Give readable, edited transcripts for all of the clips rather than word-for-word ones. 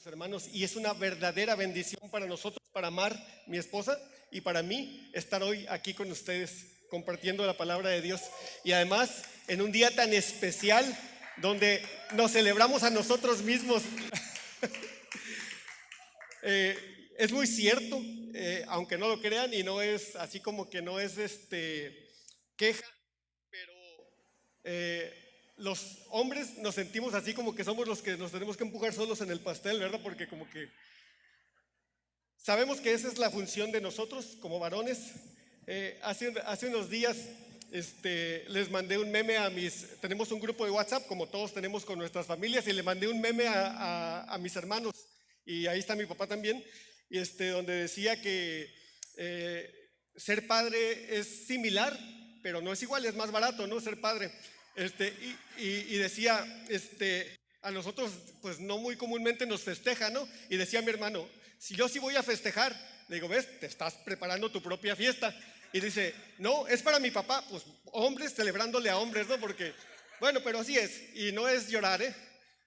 los hermanos, y es una verdadera bendición para nosotros, para Mar, mi esposa, y para mí estar hoy aquí con ustedes compartiendo la palabra de Dios, y además en un día tan especial donde nos celebramos a nosotros mismos. Es muy cierto, aunque no lo crean, y no es así como que no es queja, pero los hombres nos sentimos así como que somos los que nos tenemos que empujar solos en el pastel, ¿verdad? Porque como que sabemos que esa es la función de nosotros como varones. Hace unos días les mandé un meme tenemos un grupo de WhatsApp, como todos tenemos con nuestras familias, y le mandé un meme a mis hermanos, y ahí está mi papá también, y donde decía que ser padre es similar, pero no es igual, es más barato, ¿no? Ser padre. Y decía, a nosotros pues no muy comúnmente nos festeja, ¿no? Y decía mi hermano, si yo sí voy a festejar, le digo, ¿ves? Te estás preparando tu propia fiesta. Y dice, no, es para mi papá. Pues hombres celebrándole a hombres, ¿no? Porque, bueno, pero así es, y no es llorar, ¿eh?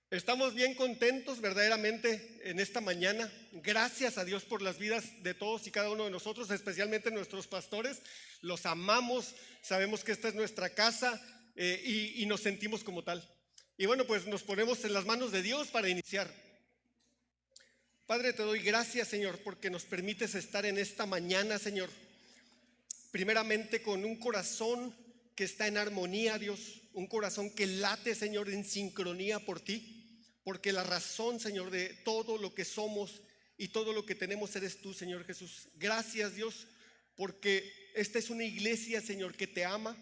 Estamos bien contentos verdaderamente en esta mañana. Gracias a Dios por las vidas de todos y cada uno de nosotros, especialmente nuestros pastores. Los amamos, sabemos que esta es nuestra casa, y nos sentimos como tal. Y bueno, pues nos ponemos en las manos de Dios para iniciar. Padre, te doy gracias, Señor, porque nos permites estar en esta mañana, Señor. Primeramente con un corazón que está en armonía, Dios, un corazón que late, Señor, en sincronía por ti, porque la razón, Señor, de todo lo que somos y todo lo que tenemos eres tú, Señor Jesús. Gracias, Dios, porque esta es una iglesia, Señor, que te ama,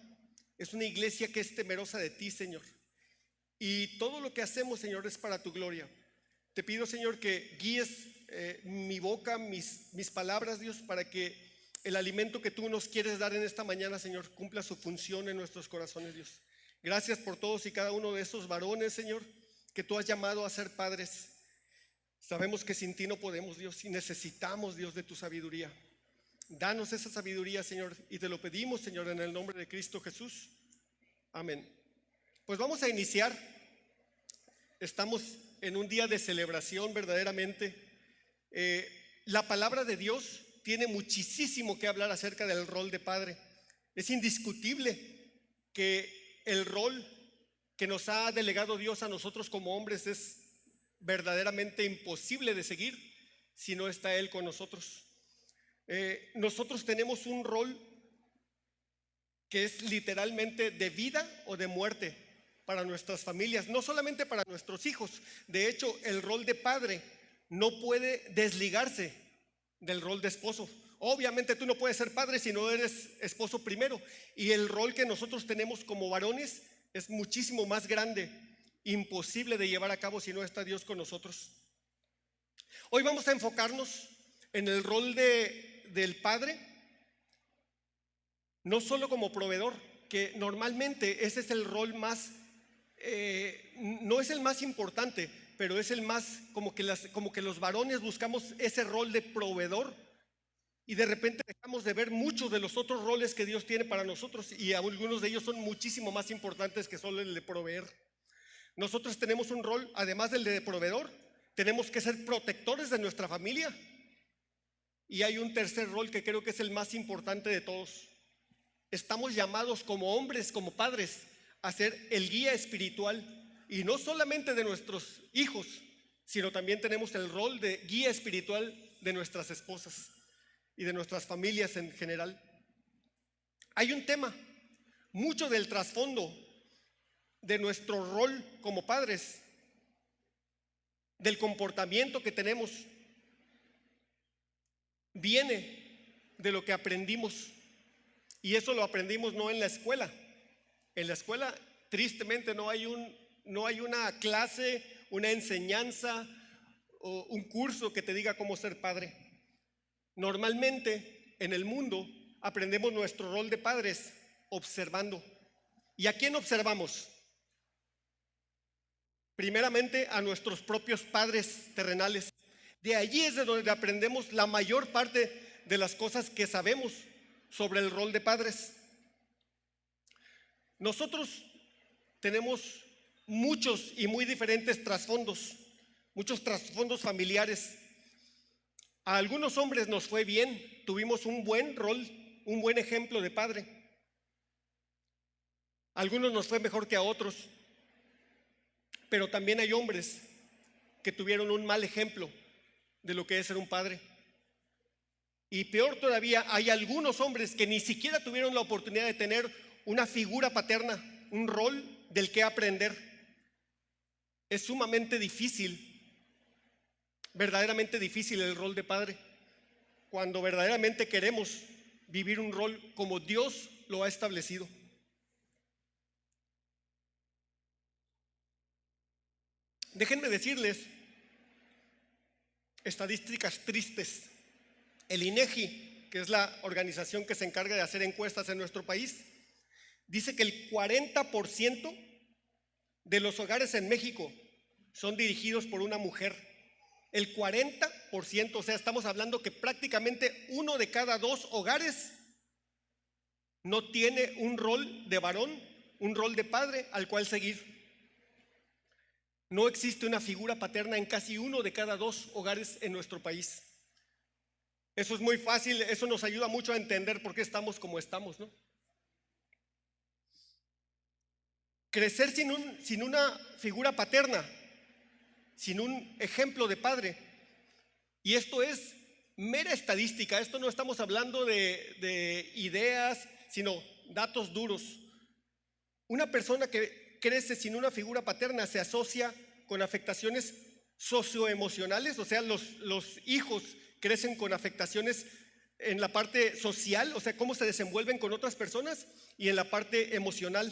es una iglesia que es temerosa de ti, Señor, y todo lo que hacemos, Señor, es para tu gloria. Te pido, Señor, que guíes mi boca, mis palabras, Dios, para que el alimento que tú nos quieres dar en esta mañana, Señor, cumpla su función en nuestros corazones, Dios. Gracias por todos y cada uno de esos varones, Señor, que tú has llamado a ser padres. Sabemos que sin ti no podemos, Dios, y necesitamos, Dios, de tu sabiduría. Danos esa sabiduría, Señor, y te lo pedimos, Señor, en el nombre de Cristo Jesús. Amén. Pues vamos a iniciar. Estamos en un día de celebración verdaderamente. La palabra de Dios tiene muchísimo que hablar acerca del rol de padre. Es indiscutible que el rol que nos ha delegado Dios a nosotros como hombres es verdaderamente imposible de seguir si no está Él con nosotros. Nosotros tenemos un rol que es literalmente de vida o de muerte para nuestras familias, no solamente para nuestros hijos. De hecho, el rol de padre no puede desligarse del rol de esposo. Obviamente tú no puedes ser padre si no eres esposo primero, y el rol que nosotros tenemos como varones es muchísimo más grande, imposible de llevar a cabo si no está Dios con nosotros. Hoy vamos a enfocarnos en el rol del padre, no solo como proveedor, que normalmente ese es el rol más, no es el más importante, pero es el más, como que los varones buscamos ese rol de proveedor, y de repente dejamos de ver muchos de los otros roles que Dios tiene para nosotros, y algunos de ellos son muchísimo más importantes que solo el de proveer. Nosotros tenemos un rol, además del de proveedor, tenemos que ser protectores de nuestra familia, y hay un tercer rol que creo que es el más importante de todos. Estamos llamados como hombres, como padres, a ser el guía espiritual, y no solamente de nuestros hijos, sino también tenemos el rol de guía espiritual de nuestras esposas y de nuestras familias en general. Hay un tema, mucho del trasfondo de nuestro rol como padres, del comportamiento que tenemos, viene de lo que aprendimos, y eso lo aprendimos no en la escuela. En la escuela, tristemente, no hay una clase, una enseñanza o un curso que te diga cómo ser padre. Normalmente en el mundo aprendemos nuestro rol de padres observando. ¿Y a quién observamos? Primeramente a nuestros propios padres terrenales. De allí es de donde aprendemos la mayor parte de las cosas que sabemos sobre el rol de padres. Nosotros tenemos muchos y muy diferentes trasfondos. muchos trasfondos familiares. A algunos hombres nos fue bien, tuvimos un buen rol, un buen ejemplo de padre. A algunos nos fue mejor que a otros, pero también hay hombres que tuvieron un mal ejemplo de lo que es ser un padre. Y peor todavía, hay algunos hombres que ni siquiera tuvieron la oportunidad de tener una figura paterna, un rol del que aprender. Es sumamente difícil, verdaderamente difícil el rol de padre, cuando verdaderamente queremos vivir un rol como Dios lo ha establecido. Déjenme decirles estadísticas tristes. El INEGI, que es la organización que se encarga de hacer encuestas en nuestro país, dice que el 40% de los hogares en México son dirigidos por una mujer. El 40%, o sea, estamos hablando que prácticamente 1 de cada 2 hogares no tiene un rol de varón, un rol de padre al cual seguir. No existe una figura paterna en casi 1 de cada 2 hogares en nuestro país. Eso es muy fácil, eso nos ayuda mucho a entender por qué estamos como estamos, ¿no? Crecer sin una figura paterna, sin un ejemplo de padre, y esto es mera estadística, esto no estamos hablando de ideas, sino datos duros. Una persona que crece sin una figura paterna se asocia con afectaciones socioemocionales, o sea, los hijos crecen con afectaciones en la parte social, o sea, cómo se desenvuelven con otras personas, y en la parte emocional.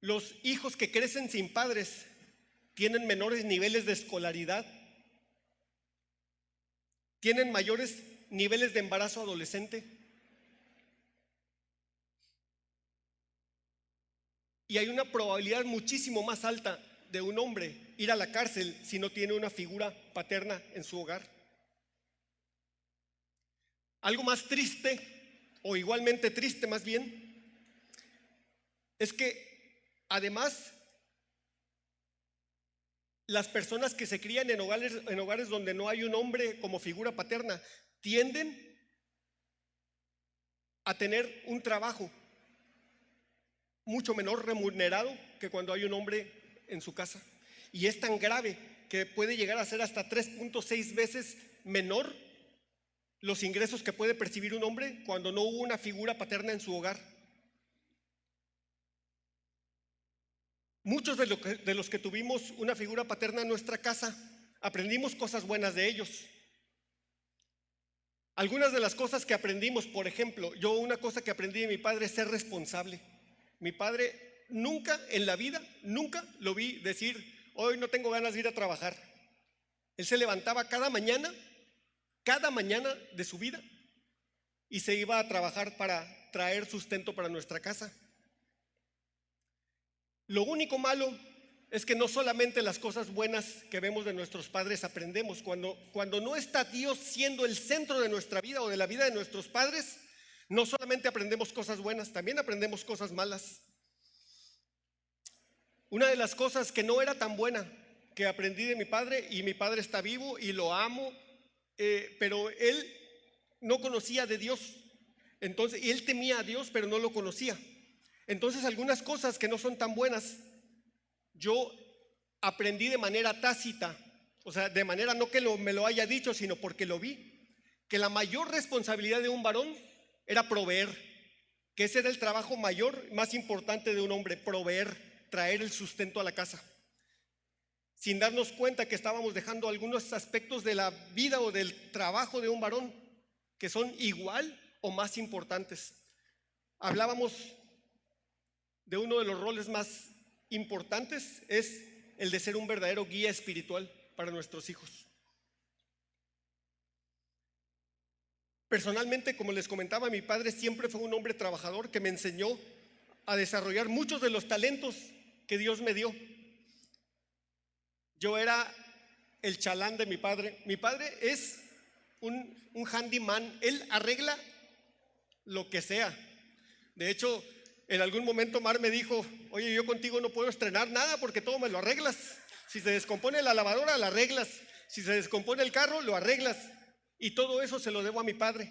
Los hijos que crecen sin padres tienen menores niveles de escolaridad, tienen mayores niveles de embarazo adolescente, y hay una probabilidad muchísimo más alta de un hombre ir a la cárcel si no tiene una figura paterna en su hogar. Algo más triste, o igualmente triste más bien, es que además las personas que se crían en hogares donde no hay un hombre como figura paterna tienden a tener un trabajo mucho menor remunerado que cuando hay un hombre en su casa. Y es tan grave que puede llegar a ser hasta 3.6 veces menor los ingresos que puede percibir un hombre cuando no hubo una figura paterna en su hogar. Muchos de los que tuvimos una figura paterna en nuestra casa aprendimos cosas buenas de ellos. Algunas de las cosas que aprendimos, por ejemplo, yo una cosa que aprendí de mi padre es ser responsable. Mi padre nunca en la vida, nunca lo vi decir, hoy no tengo ganas de ir a trabajar. Él se levantaba cada mañana de su vida, y se iba a trabajar para traer sustento para nuestra casa. Lo único malo es que no solamente las cosas buenas que vemos de nuestros padres aprendemos. Cuando no está Dios siendo el centro de nuestra vida o de la vida de nuestros padres, no solamente aprendemos cosas buenas, también aprendemos cosas malas. Una de las cosas que no era tan buena que aprendí de mi padre, y mi padre está vivo y lo amo, pero él no conocía de Dios. Entonces, y él temía a Dios, pero no lo conocía. Entonces, algunas cosas que no son tan buenas, yo aprendí de manera tácita, o sea, de manera no que me lo haya dicho, sino porque lo vi, que la mayor responsabilidad de un varón era proveer, que ese era el trabajo mayor, más importante de un hombre, proveer, traer el sustento a la casa, sin darnos cuenta que estábamos dejando algunos aspectos de la vida o del trabajo de un varón que son igual o más importantes. Hablábamos de uno de los roles más importantes, es el de ser un verdadero guía espiritual para nuestros hijos. Personalmente, como les comentaba, mi padre siempre fue un hombre trabajador que me enseñó a desarrollar muchos de los talentos que Dios me dio. Yo era el chalán de mi padre. Mi padre es un handyman, él arregla lo que sea. De hecho, en algún momento Mar me dijo, oye, yo contigo no puedo estrenar nada porque todo me lo arreglas. Si se descompone la lavadora, la arreglas. Si se descompone el carro, lo arreglas. Y todo eso se lo debo a mi padre.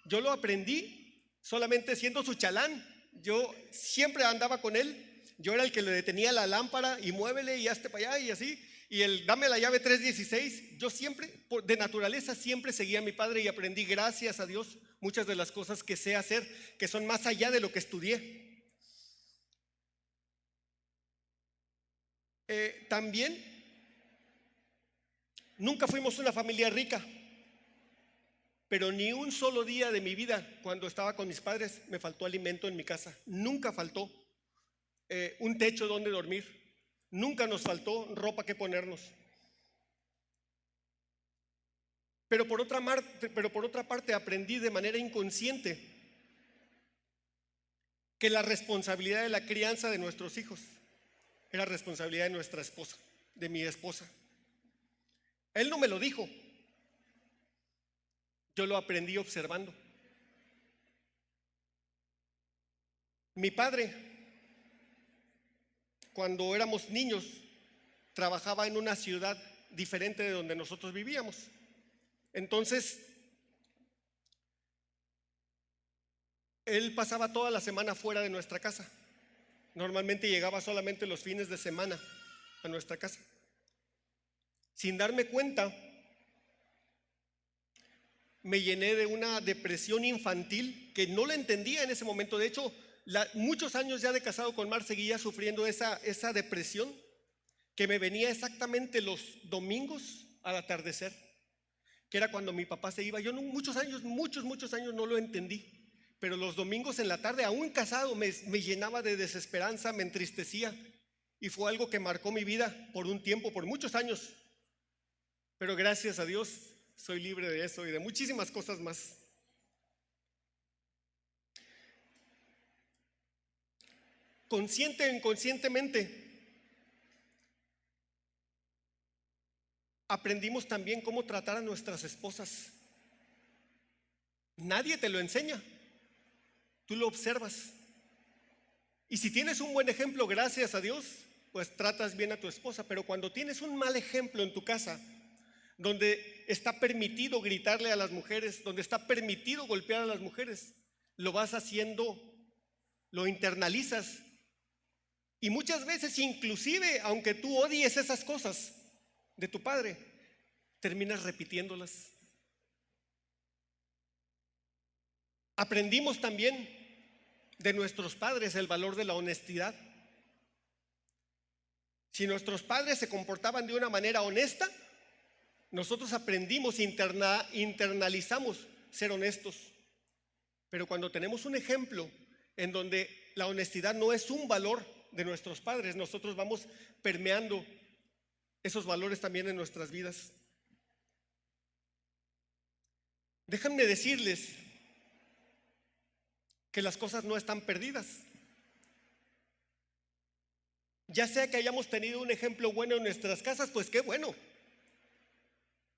Yo lo aprendí solamente siendo su chalán. Yo siempre andaba con él. Yo era el que le detenía la lámpara y muévele y hazte para allá y así. Y el dame la llave 316. Yo siempre, de naturaleza, siempre seguía a mi padre y aprendí, gracias a Dios, muchas de las cosas que sé hacer, que son más allá de lo que estudié. También, nunca fuimos una familia rica, pero ni un solo día de mi vida, cuando estaba con mis padres, me faltó alimento en mi casa. Nunca faltó un techo donde dormir. Nunca nos faltó ropa que ponernos. Pero por otra parte aprendí de manera inconsciente que la responsabilidad de la crianza de nuestros hijos era responsabilidad de nuestra esposa, de mi esposa. Él no me lo dijo, yo lo aprendí observando. Mi padre, cuando éramos niños, trabajaba en una ciudad diferente de donde nosotros vivíamos. Entonces, él pasaba toda la semana fuera de nuestra casa. Normalmente llegaba solamente los fines de semana a nuestra casa. Sin darme cuenta, me llené de una depresión infantil que no la entendía en ese momento. De hecho, muchos años ya de casado con Mar, seguía sufriendo esa depresión que me venía exactamente los domingos al atardecer, que era cuando mi papá se iba. Yo muchos años no lo entendí, pero los domingos en la tarde, aún casado, me llenaba de desesperanza, me entristecía, y fue algo que marcó mi vida por un tiempo, por muchos años. Pero gracias a Dios soy libre de eso y de muchísimas cosas más. Consciente o inconscientemente, aprendimos también cómo tratar a nuestras esposas. Nadie te lo enseña, tú lo observas. Y si tienes un buen ejemplo, gracias a Dios, pues tratas bien a tu esposa. Pero cuando tienes un mal ejemplo en tu casa, donde está permitido gritarle a las mujeres, donde está permitido golpear a las mujeres, lo vas haciendo, lo internalizas. Y muchas veces, inclusive, aunque tú odies esas cosas de tu padre, terminas repitiéndolas. Aprendimos también de nuestros padres el valor de la honestidad. Si nuestros padres se comportaban de una manera honesta, nosotros aprendimos, internalizamos ser honestos. Pero cuando tenemos un ejemplo en donde la honestidad no es un valor de nuestros padres, nosotros vamos permeando esos valores también en nuestras vidas. Déjenme decirles que las cosas no están perdidas. Ya sea que hayamos tenido un ejemplo bueno en nuestras casas, pues qué bueno.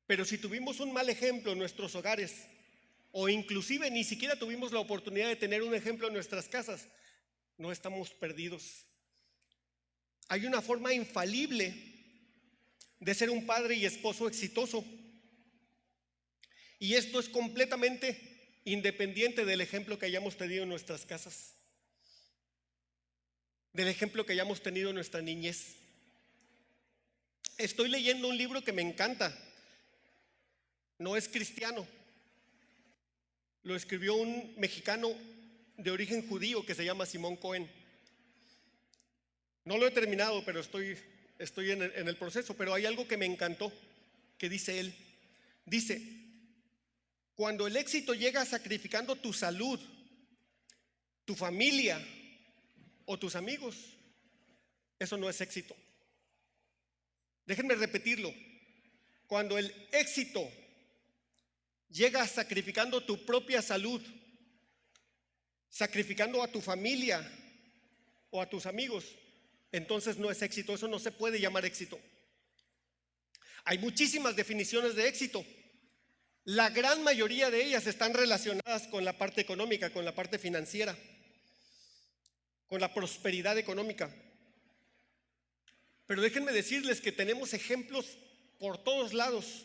Pero si tuvimos un mal ejemplo en nuestros hogares, o inclusive ni siquiera tuvimos la oportunidad de tener un ejemplo en nuestras casas, no estamos perdidos. Hay una forma infalible de ser un padre y esposo exitoso, y esto es completamente independiente del ejemplo que hayamos tenido en nuestras casas, del ejemplo que hayamos tenido en nuestra niñez. Estoy leyendo un libro que me encanta. No es cristiano. Lo escribió un mexicano de origen judío que se llama Simón Cohen. No lo he terminado, pero estoy en el proceso. Pero hay algo que me encantó, que dice él. Dice: cuando el éxito llega sacrificando tu salud, tu familia o tus amigos, eso no es éxito. Déjenme repetirlo. Cuando el éxito llega sacrificando tu propia salud, sacrificando a tu familia o a tus amigos, entonces no es éxito. Eso no se puede llamar éxito. Hay muchísimas definiciones de éxito. La gran mayoría de ellas están relacionadas con la parte económica, con la parte financiera, con la prosperidad económica. Pero déjenme decirles que tenemos ejemplos por todos lados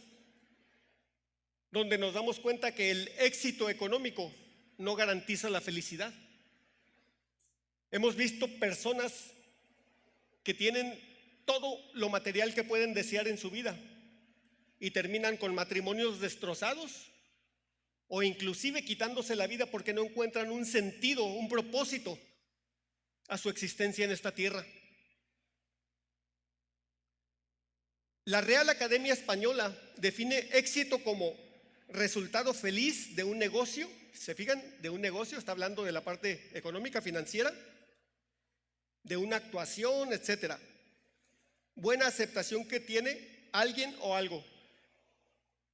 donde nos damos cuenta que el éxito económico no garantiza la felicidad. Hemos visto personas que tienen todo lo material que pueden desear en su vida y terminan con matrimonios destrozados o inclusive quitándose la vida porque no encuentran un sentido, un propósito a su existencia en esta tierra. La Real Academia Española define éxito como resultado feliz de un negocio. ¿Se fijan? De un negocio, está hablando de la parte económica, financiera, de una actuación, etcétera. Buena aceptación que tiene alguien o algo.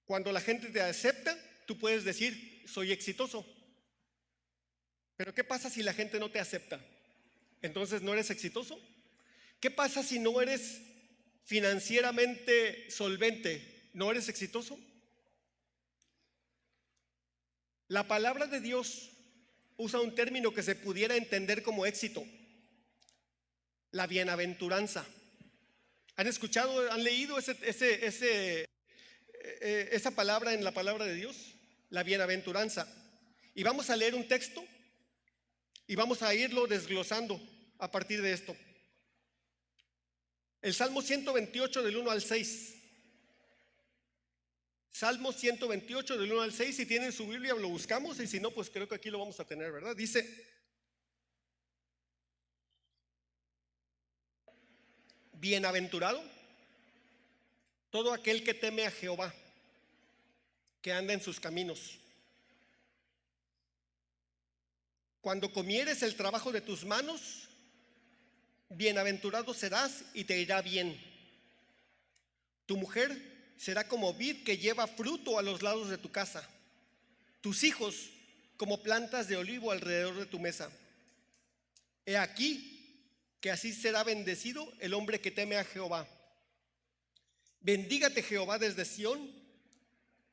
Cuando la gente te acepta, tú puedes decir, soy exitoso. Pero ¿qué pasa si la gente no te acepta? Entonces, ¿no eres exitoso? ¿Qué pasa si no eres financieramente solvente? ¿No eres exitoso? La palabra de Dios usa un término que se pudiera entender como éxito: la bienaventuranza. ¿Han escuchado, han leído esa palabra en la palabra de Dios? La bienaventuranza. Y vamos a leer un texto y vamos a irlo desglosando a partir de esto. El Salmo 128 del 1 al 6. Salmo 128 del 1 al 6. Si tienen su Biblia lo buscamos, y si no, pues creo que aquí lo vamos a tener, ¿verdad? Dice: bienaventurado todo aquel que teme a Jehová, que anda en sus caminos. Cuando comieres el trabajo de tus manos, bienaventurado serás y te irá bien. Tu mujer será como vid que lleva fruto a los lados de tu casa, tus hijos como plantas de olivo alrededor de tu mesa. He aquí que así será bendecido el hombre que teme a Jehová. Bendígate Jehová desde Sión,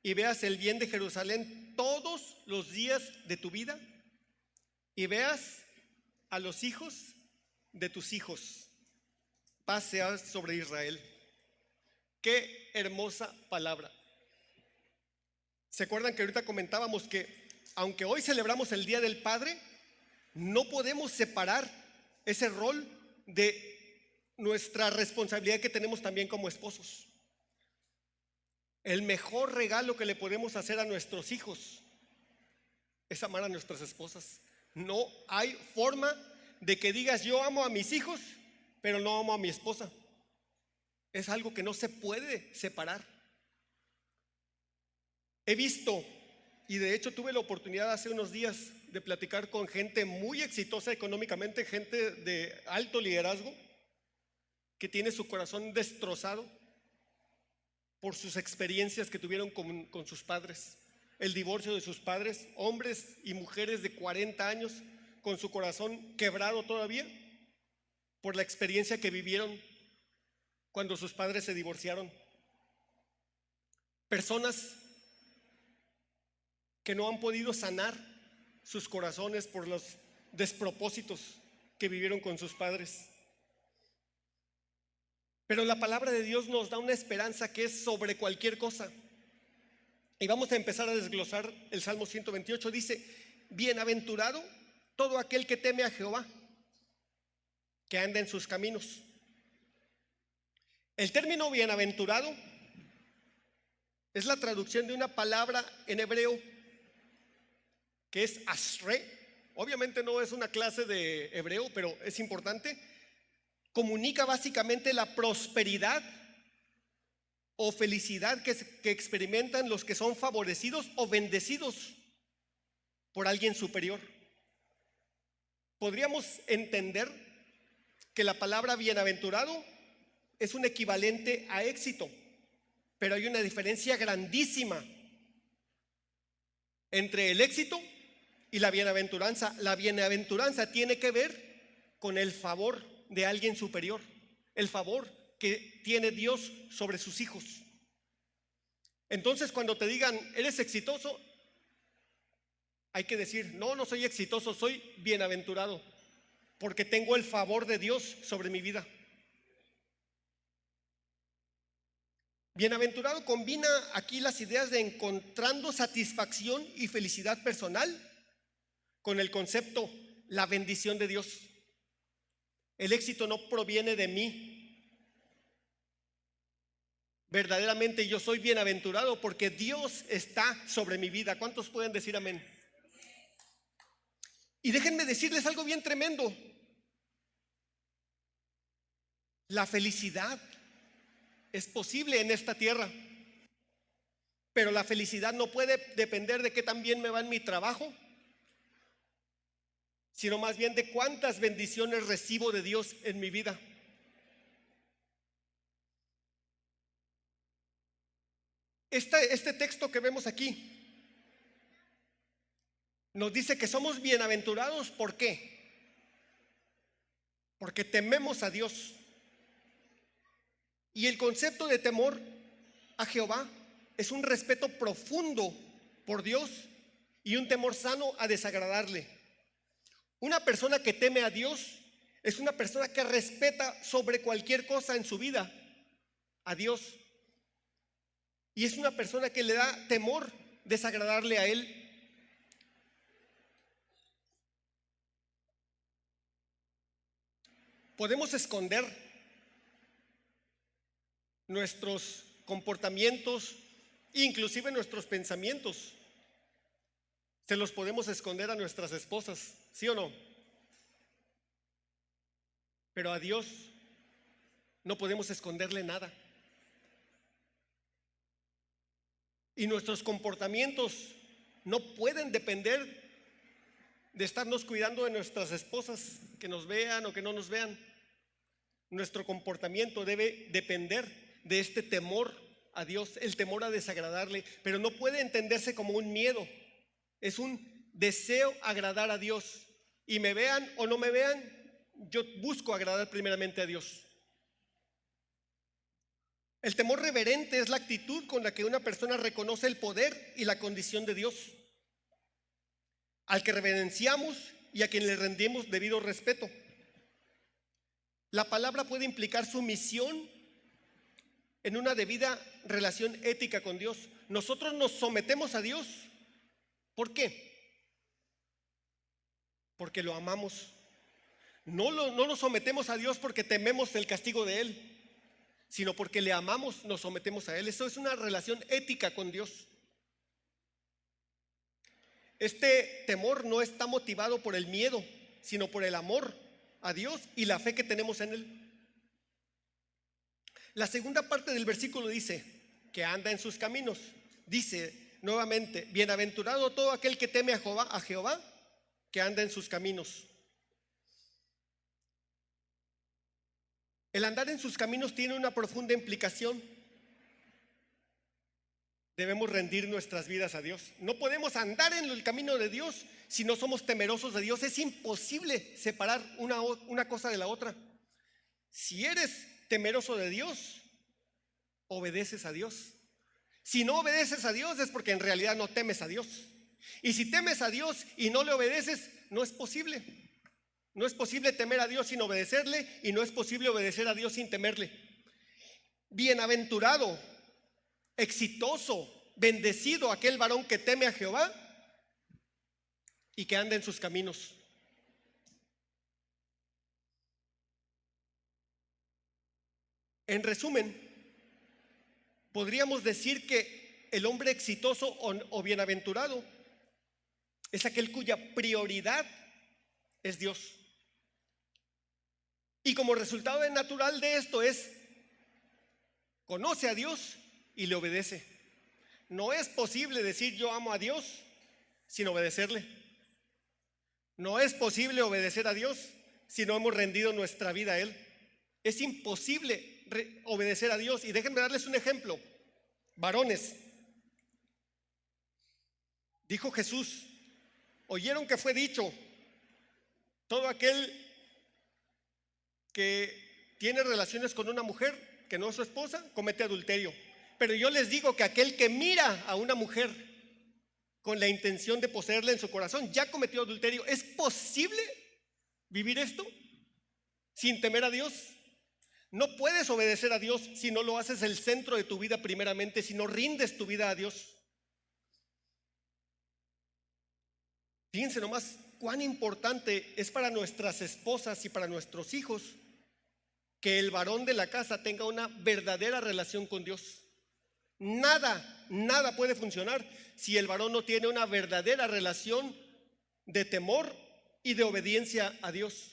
y veas el bien de Jerusalén todos los días de tu vida, y veas a los hijos de tus hijos. Paz sea sobre Israel. Qué hermosa palabra. ¿Se acuerdan que ahorita comentábamos que aunque hoy celebramos el Día del Padre, no podemos separar ese rol de nuestra responsabilidad que tenemos también como esposos? El mejor regalo que le podemos hacer a nuestros hijos es amar a nuestras esposas. No hay forma de que digas yo amo a mis hijos, pero no amo a mi esposa. Es algo que no se puede separar. He visto, y de hecho tuve la oportunidad hace unos días de platicar con gente muy exitosa económicamente, gente de alto liderazgo, que tiene su corazón destrozado por sus experiencias que tuvieron con sus padres. El divorcio de sus padres, hombres y mujeres de 40 años con su corazón quebrado todavía por la experiencia que vivieron cuando sus padres se divorciaron. Personas que no han podido sanar sus corazones por los despropósitos que vivieron con sus padres. Pero la palabra de Dios nos da una esperanza que es sobre cualquier cosa. Y vamos a empezar a desglosar el Salmo 128. Dice: bienaventurado todo aquel que teme a Jehová, que anda en sus caminos. El término bienaventurado es la traducción de una palabra en hebreo que es ashré. Obviamente no es una clase de hebreo, pero es importante. Comunica básicamente la prosperidad o felicidad que experimentan los que son favorecidos o bendecidos por alguien superior. Podríamos entender que la palabra bienaventurado es un equivalente a éxito, pero hay una diferencia grandísima entre el éxito y la bienaventuranza. La bienaventuranza tiene que ver con el favor de alguien superior, el favor que tiene Dios sobre sus hijos. Entonces, cuando te digan eres exitoso, hay que decir no, no soy exitoso, soy bienaventurado, porque tengo el favor de Dios sobre mi vida. Bienaventurado combina aquí las ideas de encontrando satisfacción y felicidad personal con el concepto la bendición de Dios. El éxito no proviene de mí. Verdaderamente yo soy bienaventurado porque Dios está sobre mi vida. ¿Cuántos pueden decir amén? Y déjenme decirles algo bien tremendo. La felicidad es posible en esta tierra, pero la felicidad no puede depender de qué tan bien me va en mi trabajo, sino más bien de cuántas bendiciones recibo de Dios en mi vida. Este texto que vemos aquí nos dice que somos bienaventurados. ¿Por qué? Porque tememos a Dios. Y el concepto de temor a Jehová es un respeto profundo por Dios y un temor sano a desagradarle. Una persona que teme a Dios es una persona que respeta sobre cualquier cosa en su vida a Dios. Y es una persona que le da temor desagradarle a Él. Podemos esconder nuestros comportamientos, inclusive nuestros pensamientos. Se los podemos esconder a nuestras esposas, ¿sí o no? Pero a Dios no podemos esconderle nada. Y nuestros comportamientos no pueden depender de estarnos cuidando de nuestras esposas, que nos vean o que no nos vean. Nuestro comportamiento debe depender de este temor a Dios, el temor a desagradarle, pero no puede entenderse como un miedo. Es un deseo agradar a Dios. Y me vean o no me vean, yo busco agradar primeramente a Dios. El temor reverente es la actitud con la que una persona reconoce el poder y la condición de Dios, al que reverenciamos y a quien le rendimos debido respeto. La palabra puede implicar sumisión en una debida relación ética con Dios. Nosotros nos sometemos a Dios. ¿Por qué? Porque lo amamos. No nos sometemos a Dios porque tememos el castigo de Él, sino porque le amamos, nos sometemos a Él. Eso es una relación ética con Dios. Este temor no está motivado por el miedo, sino por el amor a Dios y la fe que tenemos en Él. La segunda parte del versículo dice que anda en sus caminos. Dice nuevamente, bienaventurado todo aquel que teme a Jehová, que anda en sus caminos. El andar en sus caminos tiene una profunda implicación. Debemos rendir nuestras vidas a Dios. No podemos andar en el camino de Dios si no somos temerosos de Dios. Es imposible separar una cosa de la otra. Si eres temeroso de Dios, obedeces a Dios. Si no obedeces a Dios es porque en realidad no temes a Dios. Y si temes a Dios y no le obedeces, no es posible. No es posible temer a Dios sin obedecerle, y no es posible obedecer a Dios sin temerle. Bienaventurado, exitoso, bendecido aquel varón que teme a Jehová y que anda en sus caminos. En resumen, podríamos decir que el hombre exitoso o bienaventurado es aquel cuya prioridad es Dios. Y como resultado natural de esto es, conoce a Dios y le obedece. No es posible decir yo amo a Dios sin obedecerle. No es posible obedecer a Dios si no hemos rendido nuestra vida a Él. Es imposible obedecer a Dios. Y déjenme darles un ejemplo. Varones, dijo Jesús, oyeron que fue dicho, todo aquel que tiene relaciones con una mujer que no es su esposa, comete adulterio. Pero yo les digo que aquel que mira a una mujer con la intención de poseerla en su corazón, ya cometió adulterio. ¿Es posible vivir esto sin temer a Dios? No puedes obedecer a Dios si no lo haces el centro de tu vida primeramente, si no rindes tu vida a Dios. Fíjense nomás cuán importante es para nuestras esposas y para nuestros hijos que el varón de la casa tenga una verdadera relación con Dios. Nada puede funcionar si el varón no tiene una verdadera relación de temor y de obediencia a Dios.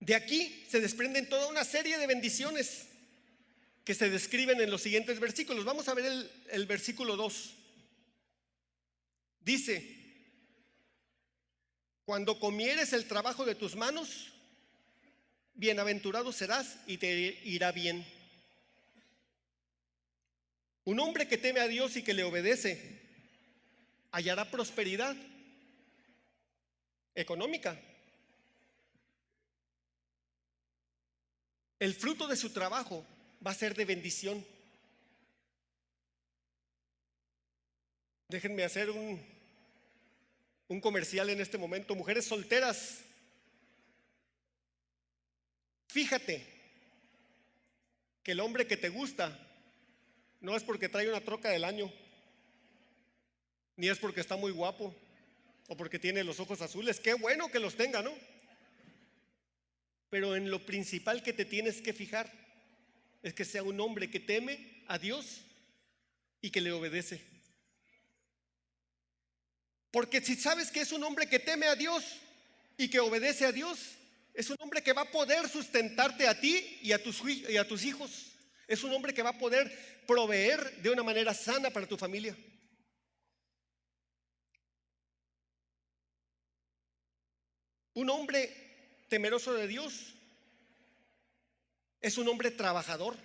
De aquí se desprenden toda una serie de bendiciones que se describen en los siguientes versículos. Vamos a ver el versículo 2. Dice: cuando comieres el trabajo de tus manos, bienaventurado serás y te irá bien. Un hombre que teme a Dios y que le obedece hallará prosperidad económica. El fruto de su trabajo va a ser de bendición. Déjenme hacer un comercial en este momento. Mujeres solteras, fíjate que el hombre que te gusta no es porque trae una troca del año, ni es porque está muy guapo o porque tiene los ojos azules. Qué bueno que los tenga, ¿no? Pero en lo principal que te tienes que fijar es que sea un hombre que teme a Dios y que le obedece. Porque si sabes que es un hombre que teme a Dios y que obedece a Dios, es un hombre que va a poder sustentarte a ti y a tus hijos. Es un hombre que va a poder proveer de una manera sana para tu familia. Un hombre temeroso de Dios es un hombre trabajador.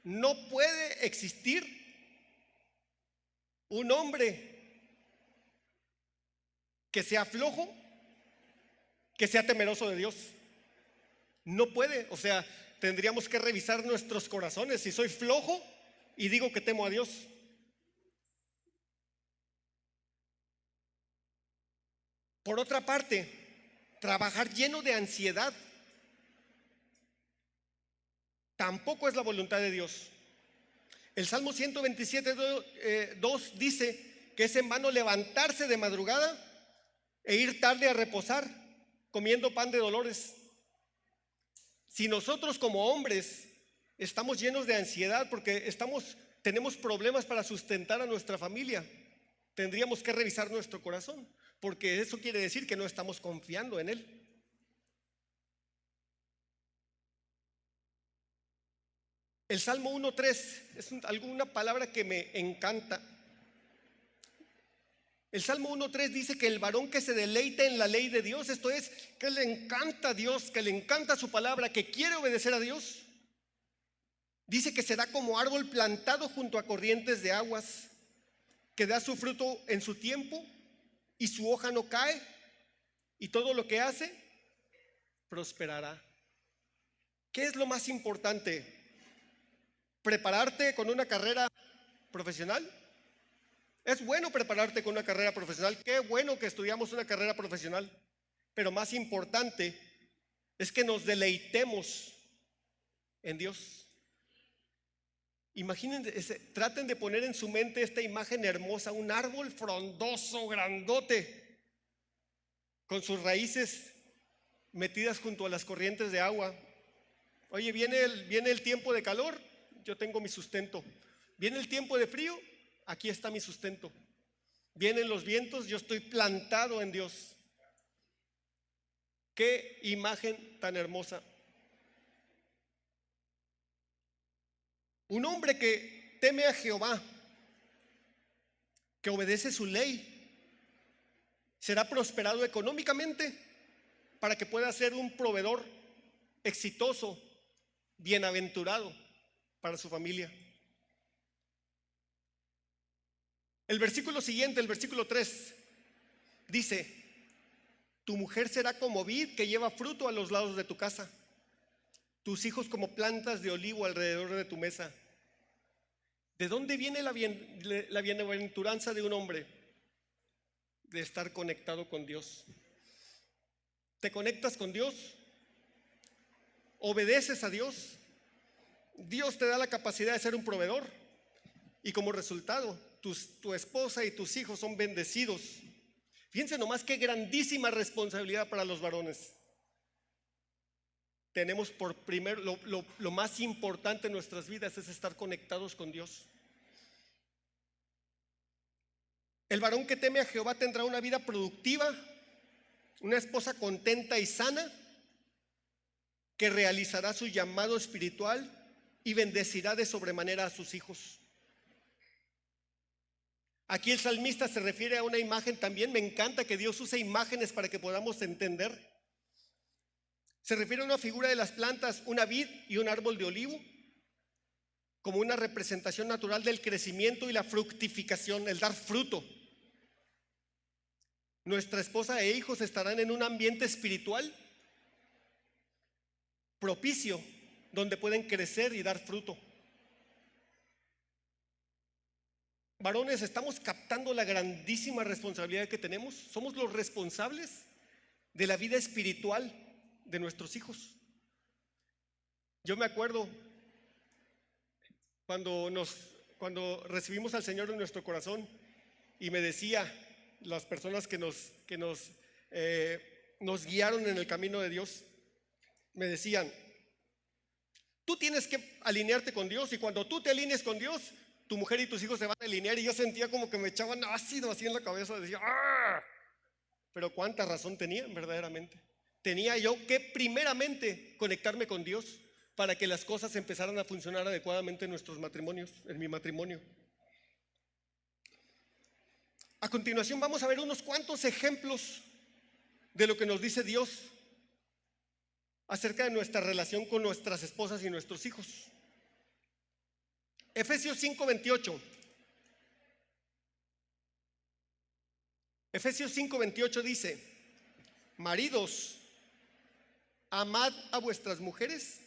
No puede existir un hombre que sea flojo, que sea temeroso de Dios. No puede, o sea, tendríamos que revisar nuestros corazones. Si soy flojo y digo que temo a Dios. Por otra parte, trabajar lleno de ansiedad tampoco es la voluntad de Dios. El Salmo 127:2 dice que es en vano levantarse de madrugada e ir tarde a reposar comiendo pan de dolores. Si nosotros como hombres estamos llenos de ansiedad porque tenemos problemas para sustentar a nuestra familia, tendríamos que revisar nuestro corazón, porque eso quiere decir que no estamos confiando en Él. El Salmo 1:3 es alguna palabra que me encanta. El Salmo 1:3 dice que el varón que se deleita en la ley de Dios, esto es, que le encanta a Dios, que le encanta su palabra, que quiere obedecer a Dios, dice que será como árbol plantado junto a corrientes de aguas, que da su fruto en su tiempo y su hoja no cae, y todo lo que hace prosperará. ¿Qué es lo más importante? ¿Prepararte con una carrera profesional? Es bueno prepararte con una carrera profesional. Qué bueno que estudiamos una carrera profesional. Pero más importante es que nos deleitemos en Dios. Imagínense, traten de poner en su mente esta imagen hermosa: un árbol frondoso, grandote, con sus raíces metidas junto a las corrientes de agua. Oye, viene el tiempo de calor, yo tengo mi sustento. Viene el tiempo de frío, aquí está mi sustento. Vienen los vientos, yo estoy plantado en Dios. Qué imagen tan hermosa. Un hombre que teme a Jehová, que obedece su ley, será prosperado económicamente para que pueda ser un proveedor exitoso, bienaventurado para su familia. El versículo siguiente, el versículo 3, dice: tu mujer será como vid que lleva fruto a los lados de tu casa, tus hijos como plantas de olivo alrededor de tu mesa. ¿De dónde viene la bienaventuranza de un hombre? De estar conectado con Dios. ¿Te conectas con Dios? obedeces a Dios, Dios te da la capacidad de ser un proveedor y como resultado tu esposa y tus hijos son bendecidos. Fíjense nomás qué grandísima responsabilidad para los varones. Tenemos por primero, lo más importante en nuestras vidas es estar conectados con Dios. El varón que teme a Jehová tendrá una vida productiva, una esposa contenta y sana, que realizará su llamado espiritual y bendecirá de sobremanera a sus hijos. Aquí el salmista se refiere a una imagen también. Me encanta que Dios use imágenes para que podamos entender. Se refiere a una figura de las plantas, una vid y un árbol de olivo, como una representación natural del crecimiento y la fructificación, el dar fruto. Nuestra esposa e hijos estarán en un ambiente espiritual propicio, donde pueden crecer y dar fruto. Varones, ¿estamos captando la grandísima responsabilidad que tenemos? Somos los responsables de la vida espiritual de nuestros hijos. Yo me acuerdo cuando recibimos al Señor en nuestro corazón y me decía las personas que nos guiaron en el camino de Dios, me decían: tú tienes que alinearte con Dios, y cuando tú te alinees con Dios, tu mujer y tus hijos se van a alinear. Y yo sentía como que me echaban ácido así en la cabeza. Decía: ¡ah! Pero cuánta razón tenían verdaderamente. Tenía yo que primeramente conectarme con Dios para que las cosas empezaran a funcionar adecuadamente en nuestros matrimonios, en mi matrimonio. A continuación vamos a ver unos cuantos ejemplos de lo que nos dice Dios acerca de nuestra relación con nuestras esposas y nuestros hijos. Efesios 5:28. Efesios 5:28 dice: maridos, amad a vuestras mujeres,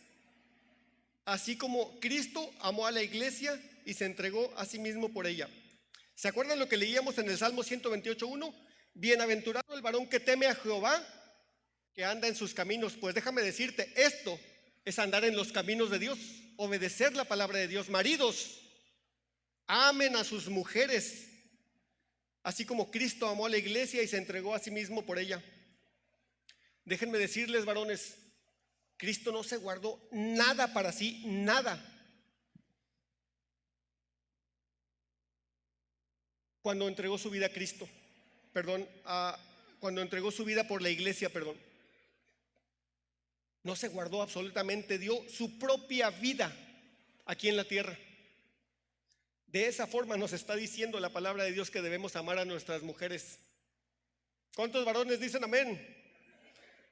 así como Cristo amó a la iglesia y se entregó a sí mismo por ella. ¿Se acuerdan lo que leíamos en el Salmo 128:1? Bienaventurado el varón que teme a Jehová, que anda en sus caminos. Pues déjame decirte, esto es andar en los caminos de Dios, obedecer la palabra de Dios. Maridos, amen a sus mujeres, así como Cristo amó a la iglesia y se entregó a sí mismo por ella. Déjenme decirles, varones, Cristo no se guardó nada para sí, nada. Cuando entregó su vida a Cristo, cuando entregó su vida por la iglesia, no se guardó absolutamente, dio su propia vida aquí en la tierra. De esa forma nos está diciendo la palabra de Dios que debemos amar a nuestras mujeres. ¿Cuántos varones dicen amén?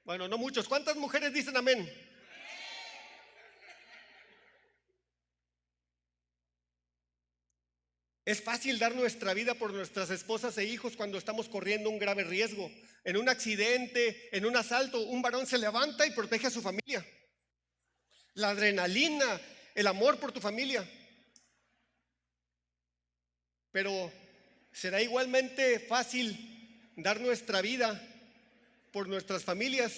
Bueno, no muchos. ¿Cuántas mujeres dicen amén? Es fácil dar nuestra vida por nuestras esposas e hijos cuando estamos corriendo un grave riesgo. En un accidente, en un asalto, un varón se levanta y protege a su familia. La adrenalina, el amor por tu familia. Pero será igualmente fácil dar nuestra vida por nuestras familias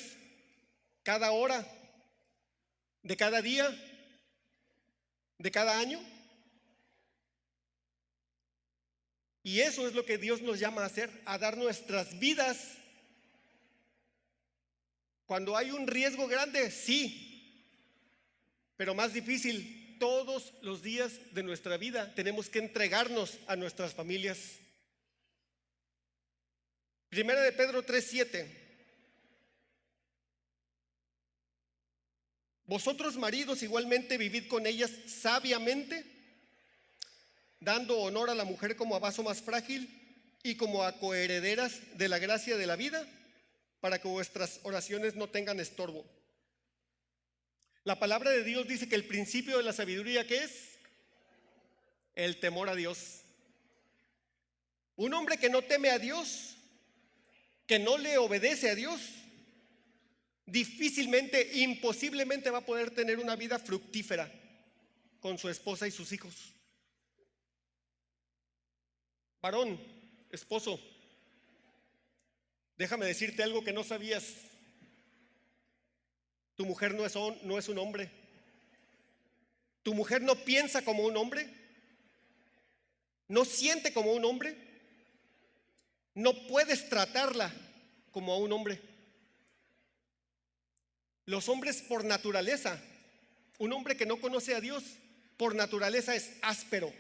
cada hora, de cada día, de cada año. Y eso es lo que Dios nos llama a hacer, a dar nuestras vidas. Cuando hay un riesgo grande, sí, pero más difícil, todos los días de nuestra vida tenemos que entregarnos a nuestras familias. Primera de Pedro 3:7. Vosotros, maridos, igualmente vivid con ellas sabiamente, dando honor a la mujer como a vaso más frágil y como a coherederas de la gracia de la vida, para que vuestras oraciones no tengan estorbo. La palabra de Dios dice que el principio de la sabiduría, ¿qué es? El temor a Dios. Un hombre que no teme a Dios, que no le obedece a Dios, difícilmente, imposiblemente va a poder tener una vida fructífera con su esposa y sus hijos. Varón, esposo, déjame decirte algo que no sabías. Tu mujer no es un hombre. Tu mujer no piensa como un hombre, no siente como un hombre. No puedes tratarla como a un hombre. Los hombres por naturaleza, un hombre que no conoce a Dios, por naturaleza es áspero,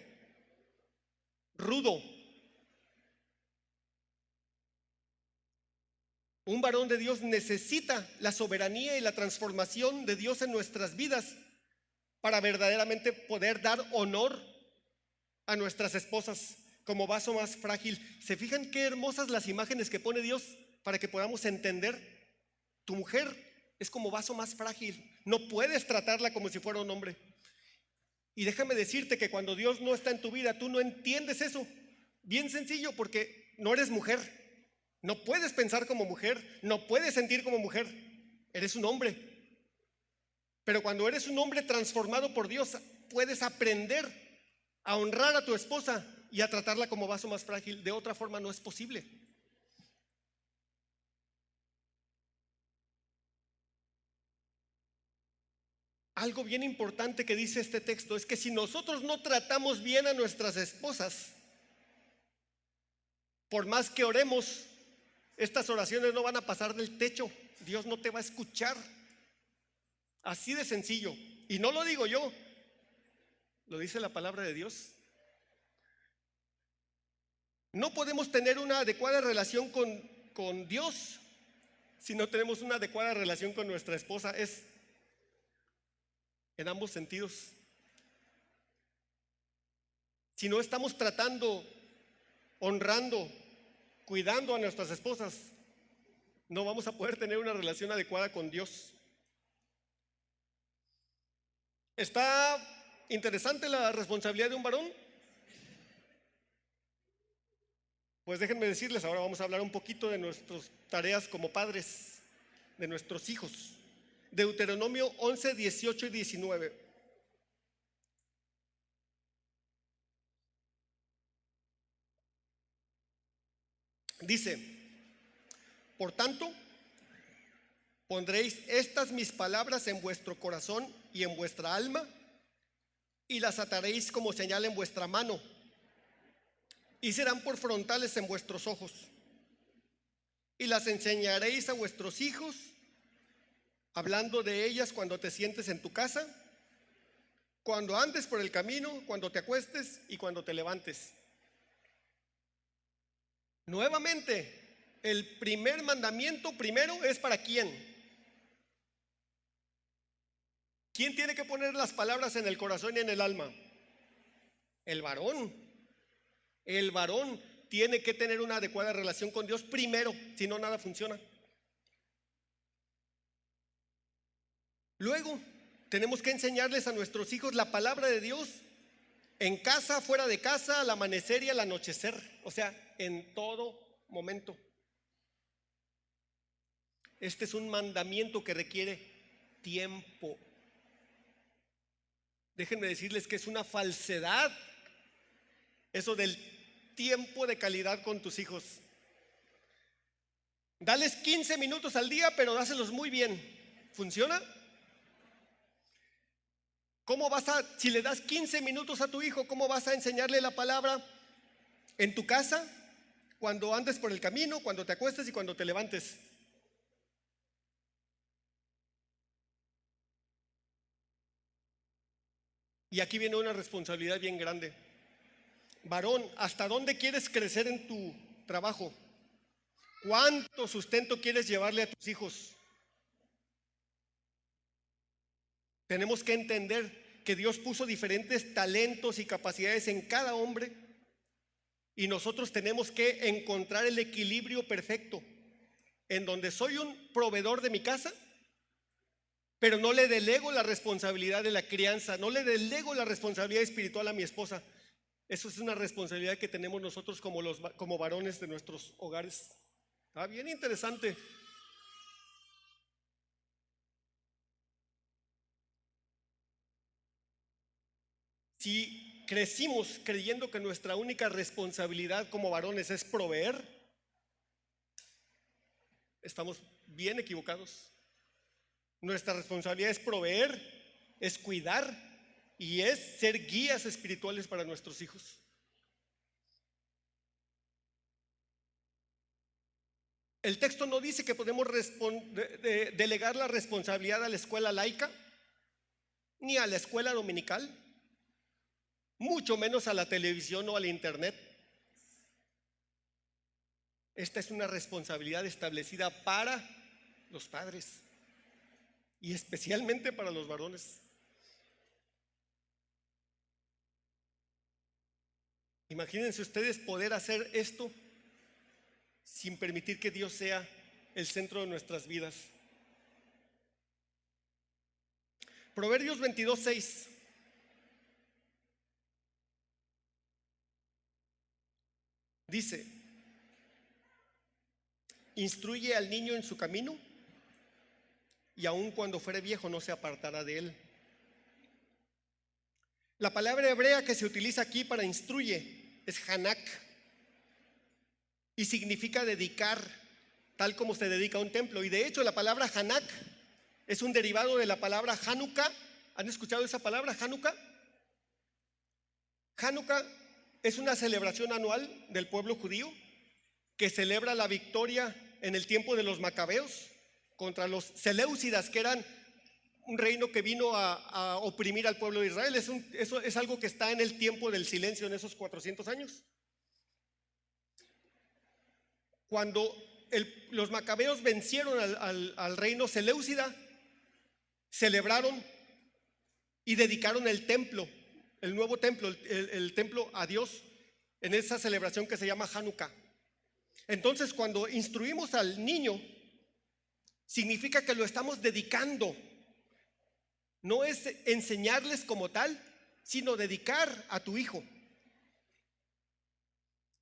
rudo. Un varón de Dios necesita la soberanía y la transformación de Dios en nuestras vidas para verdaderamente poder dar honor a nuestras esposas como vaso más frágil. ¿Se fijan qué hermosas las imágenes que pone Dios para que podamos entender? Tu mujer es como vaso más frágil. No puedes tratarla como si fuera un hombre. Y déjame decirte que cuando Dios no está en tu vida, tú no entiendes eso. Bien sencillo, porque no eres mujer. No puedes pensar como mujer, no puedes sentir como mujer. Eres un hombre. Pero cuando eres un hombre transformado por Dios, puedes aprender a honrar a tu esposa y a tratarla como vaso más frágil. De otra forma no es posible. Algo bien importante que dice este texto es que si nosotros no tratamos bien a nuestras esposas, por más que oremos, estas oraciones no van a pasar del techo. Dios no te va a escuchar. Así de sencillo. Y no lo digo yo, lo dice la palabra de Dios. No podemos tener una adecuada relación con Dios si no tenemos una adecuada relación con nuestra esposa. Es en ambos sentidos. Si no estamos tratando, honrando, cuidando a nuestras esposas, no vamos a poder tener una relación adecuada con Dios. ¿Está interesante la responsabilidad de un varón? Pues déjenme decirles, ahora vamos a hablar un poquito de nuestras tareas como padres, de nuestros hijos. Deuteronomio 11, 18 y 19. Dice: por tanto, pondréis estas mis palabras en vuestro corazón y en vuestra alma, y las ataréis como señal en vuestra mano, y serán por frontales en vuestros ojos, y las enseñaréis a vuestros hijos, hablando de ellas cuando te sientes en tu casa, cuando andes por el camino, cuando te acuestes y cuando te levantes. Nuevamente, el primer mandamiento primero es para ¿quién? ¿Quién tiene que poner las palabras en el corazón y en el alma? El varón. El varón tiene que tener una adecuada relación con Dios primero, si no, nada funciona. Luego, tenemos que enseñarles a nuestros hijos la palabra de Dios en casa, fuera de casa, al amanecer y al anochecer, o sea, en todo momento. Este es un mandamiento que requiere tiempo. Déjenme decirles que es una falsedad eso del tiempo de calidad con tus hijos. Dales 15 minutos al día, pero dáselos muy bien. ¿Funciona? ¿Cómo vas si le das 15 minutos a tu hijo, cómo vas a enseñarle la palabra en tu casa, cuando andes por el camino, cuando te acuestes y cuando te levantes? Y aquí viene una responsabilidad bien grande. Varón, ¿hasta dónde quieres crecer en tu trabajo? ¿Cuánto sustento quieres llevarle a tus hijos? Tenemos que entender que Dios puso diferentes talentos y capacidades en cada hombre, y nosotros tenemos que encontrar el equilibrio perfecto en donde soy un proveedor de mi casa, pero no le delego la responsabilidad de la crianza, no le delego la responsabilidad espiritual a mi esposa. Eso es una responsabilidad que tenemos nosotros como varones de nuestros hogares. Está bien interesante. Si crecimos creyendo que nuestra única responsabilidad como varones es proveer, estamos bien equivocados. Nuestra responsabilidad es proveer, es cuidar y es ser guías espirituales para nuestros hijos. El texto no dice que podemos delegar la responsabilidad a la escuela laica, ni a la escuela dominical, mucho menos a la televisión o al internet. Esta es una responsabilidad establecida para los padres y especialmente para los varones. Imagínense ustedes poder hacer esto sin permitir que Dios sea el centro de nuestras vidas. Proverbios 22:6. Dice: instruye al niño en su camino, y aun cuando fuere viejo no se apartará de él. La palabra hebrea que se utiliza aquí para instruye es hanak, y significa dedicar, tal como se dedica a un templo. Y de hecho la palabra hanak es un derivado de la palabra Hanukkah. ¿Han escuchado esa palabra, Hanukkah? Hanukkah es una celebración anual del pueblo judío que celebra la victoria en el tiempo de los macabeos contra los seleucidas, que eran un reino que vino a oprimir al pueblo de Israel. Eso es algo que está en el tiempo del silencio en esos 400 años. Cuando los macabeos vencieron al reino seleucida, celebraron y dedicaron el templo, el nuevo templo, el templo a Dios, en esa celebración que se llama Hanukkah. Entonces, cuando instruimos al niño, significa que lo estamos dedicando. No es enseñarles como tal, sino dedicar a tu hijo.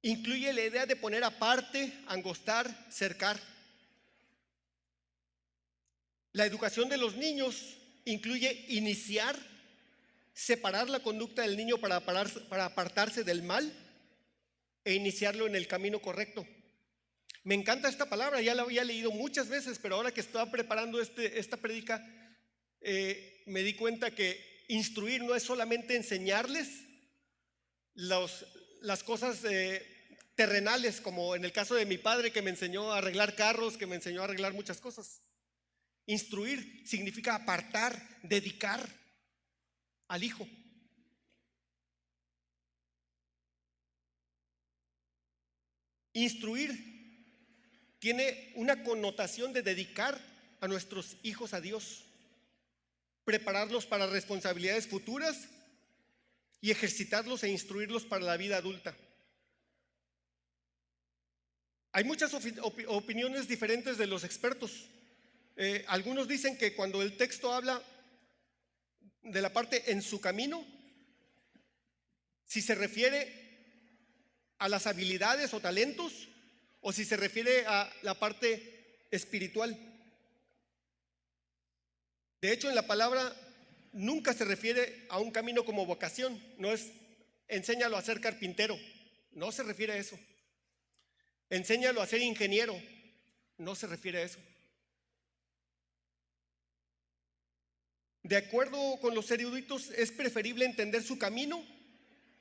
Incluye la idea de poner aparte, angostar, cercar. La educación de los niños incluye iniciar, separar la conducta del niño para apartarse del mal e iniciarlo en el camino correcto. Me encanta esta palabra, ya la había leído muchas veces, pero ahora que estaba preparando esta prédica, me di cuenta que instruir no es solamente enseñarles las cosas terrenales, como en el caso de mi padre, que me enseñó a arreglar carros, que me enseñó a arreglar muchas cosas. Instruir significa apartar, dedicar al hijo. Instruir tiene una connotación de dedicar a nuestros hijos a Dios, prepararlos para responsabilidades futuras y ejercitarlos e instruirlos para la vida adulta. Hay muchas opiniones diferentes de los expertos. Algunos dicen que cuando el texto habla de la parte en su camino, si se refiere a las habilidades o talentos, o si se refiere a la parte espiritual. De hecho, en la palabra nunca se refiere a un camino como vocación. No es enséñalo a ser carpintero, no se refiere a eso. Enséñalo a ser ingeniero, no se refiere a eso. De acuerdo con los eruditos, es preferible entender su camino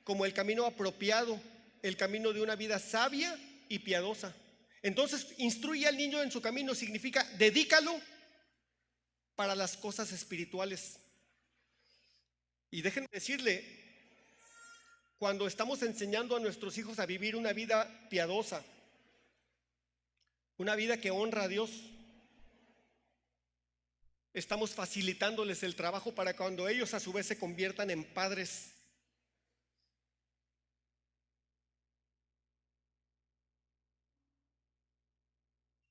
como el camino apropiado, el camino de una vida sabia y piadosa. Entonces, instruye al niño en su camino significa dedícalo para las cosas espirituales. Y déjenme decirle, cuando estamos enseñando a nuestros hijos a vivir una vida piadosa, una vida que honra a Dios, estamos facilitándoles el trabajo para cuando ellos a su vez se conviertan en padres.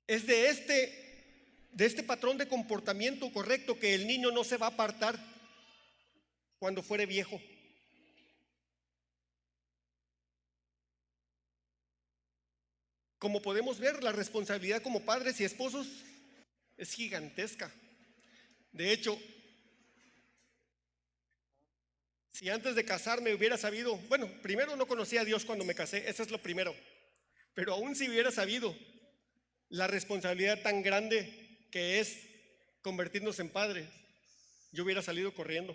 Es de este patrón de comportamiento correcto que el niño no se va a apartar cuando fuere viejo. Como podemos ver, la responsabilidad como padres y esposos es gigantesca. De hecho, si antes de casarme hubiera sabido, bueno, primero no conocía a Dios cuando me casé, eso es lo primero, pero aún si hubiera sabido la responsabilidad tan grande que es convertirnos en padres, yo hubiera salido corriendo.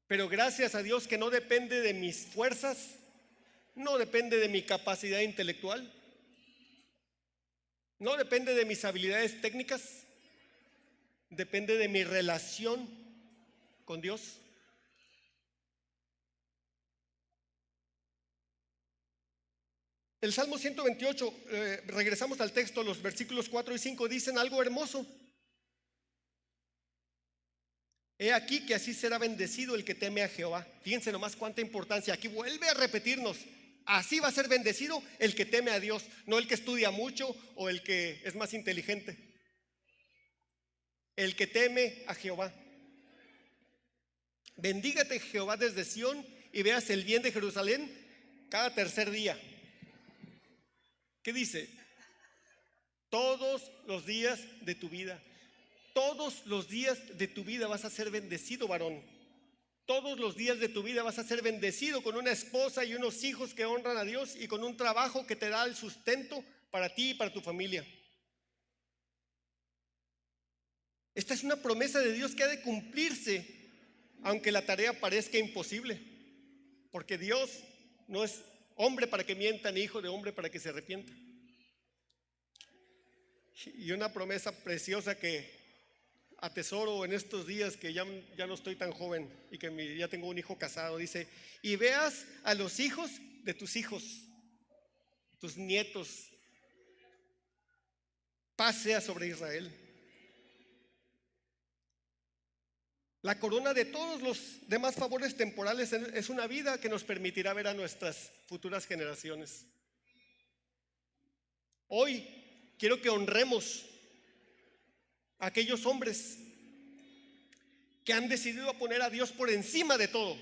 Pero gracias a Dios que no depende de mis fuerzas, no depende de mi capacidad intelectual, no depende de mis habilidades técnicas, depende de mi relación con Dios. El Salmo 128, regresamos al texto, los versículos 4 y 5 dicen algo hermoso. He aquí que así será bendecido el que teme a Jehová. Fíjense nomás cuánta importancia. Aquí vuelve a repetirnos. Así va a ser bendecido el que teme a Dios, no el que estudia mucho o el que es más inteligente. El que teme a Jehová. Bendígate Jehová desde Sión y veas el bien de Jerusalén cada tercer día. ¿Qué dice? Todos los días de tu vida. Todos los días de tu vida vas a ser bendecido, varón. Todos los días de tu vida vas a ser bendecido con una esposa y unos hijos que honran a Dios y con un trabajo que te da el sustento para ti y para tu familia. Esta es una promesa de Dios que ha de cumplirse, aunque la tarea parezca imposible, porque Dios no es hombre para que mienta, ni hijo de hombre para que se arrepienta. Y una promesa preciosa que atesoro en estos días que ya no estoy tan joven y que ya tengo un hijo casado, dice: y veas a los hijos de tus hijos, tus nietos, paz sea sobre Israel. La corona de todos los demás favores temporales es una vida que nos permitirá ver a nuestras futuras generaciones. Hoy quiero que honremos a aquellos hombres que han decidido poner a Dios por encima de todo.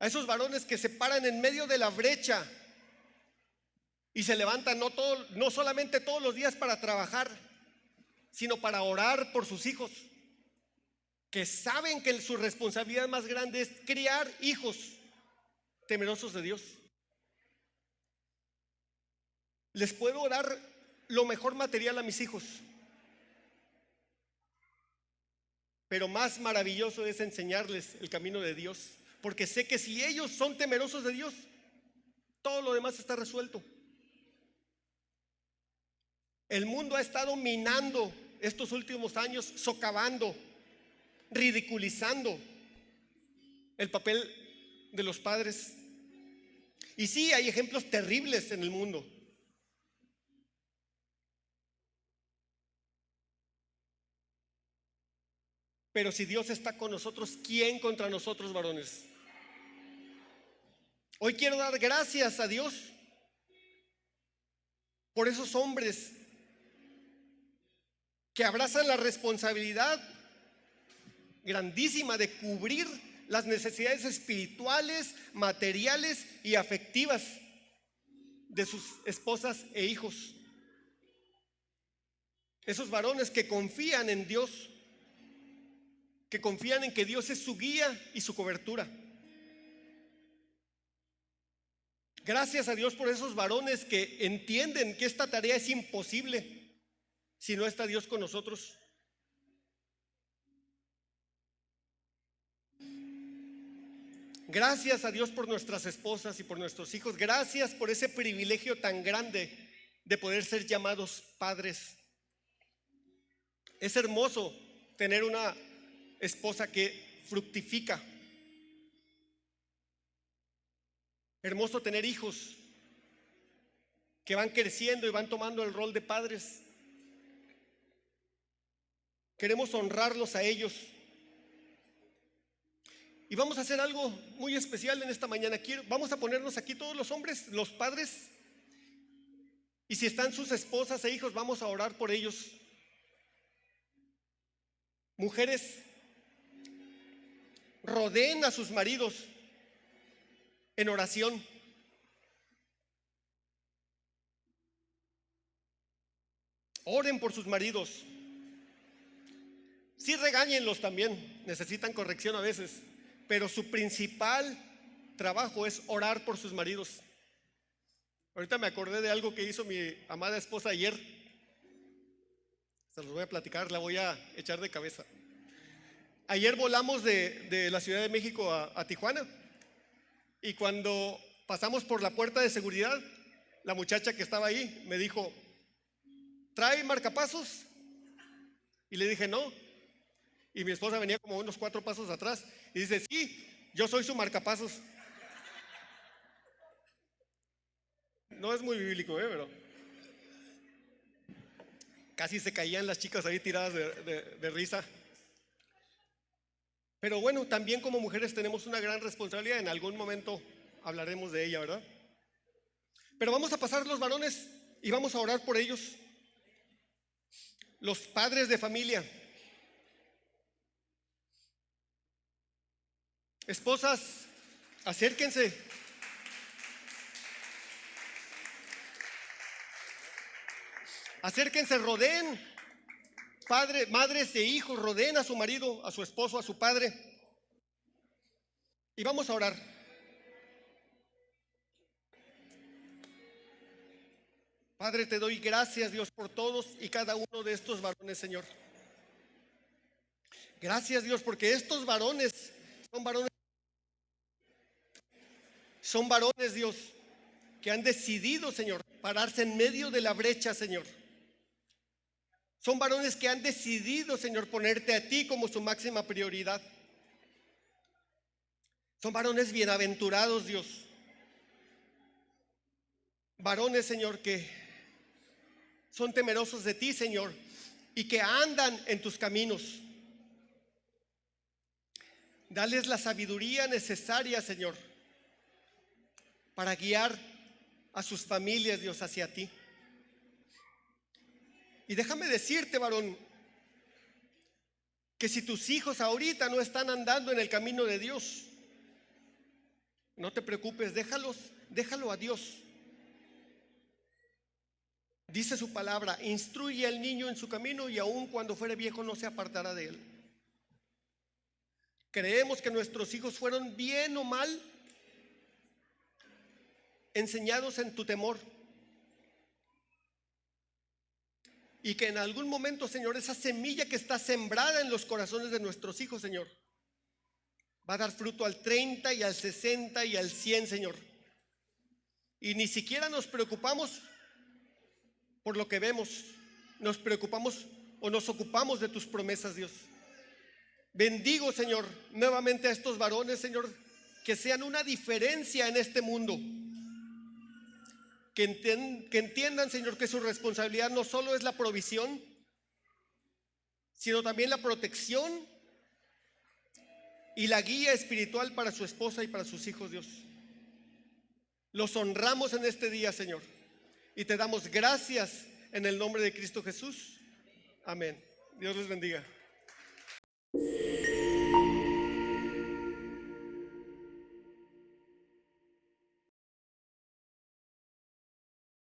A esos varones que se paran en medio de la brecha y se levantan no solamente todos los días para trabajar, sino para orar por sus hijos, que saben que su responsabilidad más grande es criar hijos temerosos de Dios. Les puedo dar lo mejor material a mis hijos, pero más maravilloso es enseñarles el camino de Dios, porque sé que si ellos son temerosos de Dios, todo lo demás está resuelto. El mundo ha estado minando estos últimos años, socavando, ridiculizando el papel de los padres. Y sí, hay ejemplos terribles en el mundo. Pero si Dios está con nosotros, ¿quién contra nosotros, varones? Hoy quiero dar gracias a Dios por esos hombres que abrazan la responsabilidad grandísima de cubrir las necesidades espirituales, materiales y afectivas de sus esposas e hijos. Esos varones que confían en Dios, que confían en que Dios es su guía y su cobertura. Gracias a Dios por esos varones que entienden que esta tarea es imposible si no está Dios con nosotros. Gracias a Dios por nuestras esposas y por nuestros hijos. Gracias por ese privilegio tan grande de poder ser llamados padres. Es hermoso tener una esposa que fructifica. Hermoso tener hijos que van creciendo y van tomando el rol de padres. Queremos honrarlos a ellos. Y vamos a hacer algo muy especial en esta mañana. Vamos a ponernos aquí todos los hombres, los padres. Y si están sus esposas e hijos, vamos a orar por ellos. Mujeres, rodeen a sus maridos en oración. Oren por sus maridos. Sí, regáñenlos también, necesitan corrección a veces, pero su principal trabajo es orar por sus maridos. Ahorita me acordé de algo que hizo mi amada esposa ayer. Se los voy a platicar, la voy a echar de cabeza. Ayer volamos de la Ciudad de México a Tijuana, y cuando pasamos por la puerta de seguridad, la muchacha que estaba ahí me dijo: ¿trae marcapasos? Y le dije: no. Y mi esposa venía como unos 4 pasos atrás y dice: sí, yo soy su marcapasos. No es muy bíblico, pero casi se caían las chicas ahí tiradas de risa. Pero bueno, también como mujeres tenemos una gran responsabilidad. En algún momento hablaremos de ella, ¿verdad? Pero vamos a pasar los varones y vamos a orar por ellos. Los padres de familia. Esposas, acérquense. Acérquense, rodeen. Madres e hijos, rodeen a su marido, a su esposo, a su padre. Y vamos a orar. Padre, te doy gracias, Dios, por todos y cada uno de estos varones, Señor. Gracias, Dios, porque estos varones son varones, Dios, que han decidido, Señor, pararse en medio de la brecha, Señor. Son varones que han decidido, Señor, ponerte a ti como su máxima prioridad. Son varones bienaventurados, Dios. Varones, Señor, que son temerosos de ti, Señor, y que andan en tus caminos. Dales la sabiduría necesaria, Señor, para guiar a sus familias, Dios, hacia ti. Y déjame decirte, varón, que si tus hijos ahorita no están andando en el camino de Dios, no te preocupes, déjalo a Dios. Dice su palabra: instruye al niño en su camino y aun cuando fuere viejo no se apartará de él. Creemos que nuestros hijos fueron, bien o mal, enseñados en tu temor, y que en algún momento, Señor, esa semilla que está sembrada en los corazones de nuestros hijos, Señor, va a dar fruto al 30 y al 60 y al 100, Señor. Y ni siquiera nos preocupamos por lo que vemos, nos preocupamos o nos ocupamos de tus promesas, Dios. Bendigo, Señor, nuevamente a estos varones, Señor, que sean una diferencia en este mundo. Que entiendan, Señor, que su responsabilidad no solo es la provisión, sino también la protección y la guía espiritual para su esposa y para sus hijos, Dios. Los honramos en este día, Señor, y te damos gracias en el nombre de Cristo Jesús. Amén. Dios les bendiga.